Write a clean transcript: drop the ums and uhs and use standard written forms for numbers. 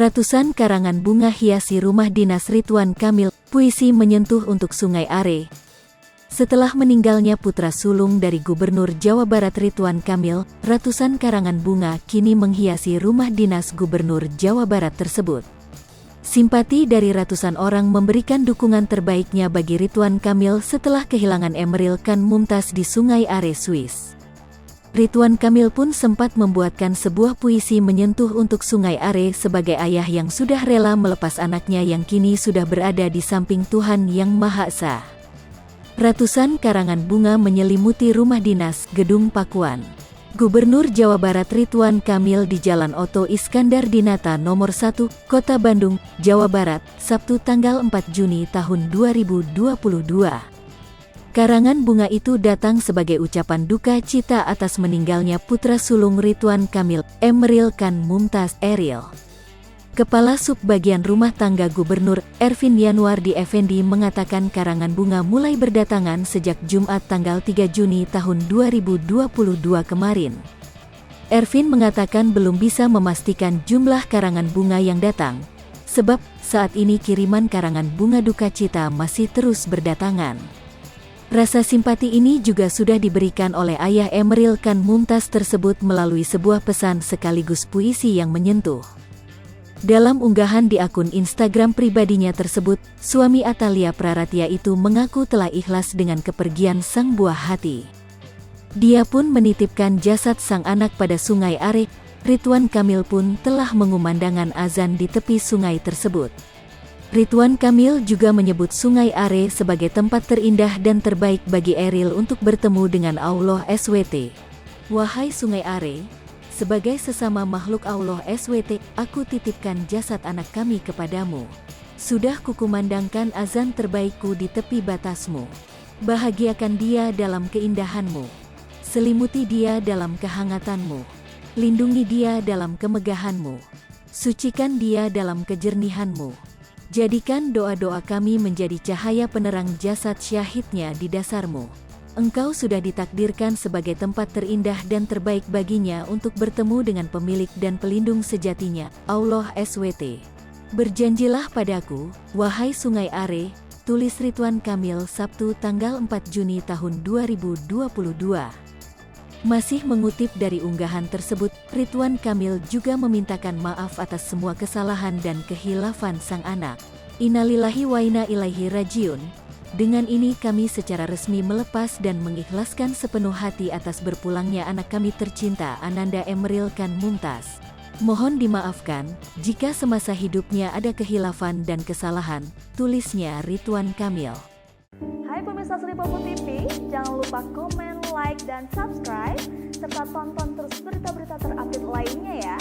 Ratusan karangan bunga hiasi rumah dinas Ridwan Kamil, puisi menyentuh untuk Sungai Are. Setelah meninggalnya putra sulung dari Gubernur Jawa Barat Ridwan Kamil, ratusan karangan bunga kini menghiasi rumah dinas Gubernur Jawa Barat tersebut. Simpati dari ratusan orang memberikan dukungan terbaiknya bagi Ridwan Kamil setelah kehilangan Emeril Khan Mumtaz di Sungai Are, Swiss. Ridwan Kamil pun sempat membuatkan sebuah puisi menyentuh untuk Sungai Are sebagai ayah yang sudah rela melepas anaknya yang kini sudah berada di samping Tuhan Yang Maha Esa. Ratusan karangan bunga menyelimuti rumah dinas Gedung Pakuan Gubernur Jawa Barat Ridwan Kamil di Jalan Oto Iskandar Dinata Nomor 1, Kota Bandung, Jawa Barat, Sabtu tanggal 4 Juni tahun 2022. Karangan bunga itu datang sebagai ucapan duka cita atas meninggalnya putra sulung Ridwan Kamil, Emeril Khan Mumtaz Eril. Kepala Subbagian Rumah Tangga Gubernur, Ervin Yanwardi Effendi mengatakan karangan bunga mulai berdatangan sejak Jumat tanggal 3 Juni tahun 2022 kemarin. Ervin mengatakan belum bisa memastikan jumlah karangan bunga yang datang, sebab saat ini kiriman karangan bunga duka cita masih terus berdatangan. Rasa simpati ini juga sudah diberikan oleh ayah Emeril Khan Mumtaz tersebut melalui sebuah pesan sekaligus puisi yang menyentuh. Dalam unggahan di akun Instagram pribadinya tersebut, suami Atalia Praratia itu mengaku telah ikhlas dengan kepergian sang buah hati. Dia pun menitipkan jasad sang anak pada Sungai Are. Ridwan Kamil pun telah mengumandangkan azan di tepi sungai tersebut. Ridwan Kamil juga menyebut Sungai Are sebagai tempat terindah dan terbaik bagi Eril untuk bertemu dengan Allah SWT. Wahai Sungai Are, sebagai sesama makhluk Allah SWT, aku titipkan jasad anak kami kepadamu. Sudah kukumandangkan azan terbaikku di tepi batasmu. Bahagiakan dia dalam keindahanmu. Selimuti dia dalam kehangatanmu. Lindungi dia dalam kemegahanmu. Sucikan dia dalam kejernihanmu. Jadikan doa-doa kami menjadi cahaya penerang jasad syahidnya di dasarmu. Engkau sudah ditakdirkan sebagai tempat terindah dan terbaik baginya untuk bertemu dengan pemilik dan pelindung sejatinya, Allah SWT. Berjanjilah padaku, wahai Sungai Are, tulis Ridwan Kamil Sabtu tanggal 4 Juni tahun 2022. Masih mengutip dari unggahan tersebut, Ridwan Kamil juga memintakan maaf atas semua kesalahan dan kehilafan sang anak. Innalillahi wa inna ilaihi rajiun. Dengan ini kami secara resmi melepas dan mengikhlaskan sepenuh hati atas berpulangnya anak kami tercinta Ananda Emeril Khan Mumtaz. Mohon dimaafkan jika semasa hidupnya ada kehilafan dan kesalahan, tulisnya Ridwan Kamil. Hai pemirsa Sri Popo TV, jangan lupa komen, like, dan subscribe, serta tonton terus berita-berita terupdate lainnya ya.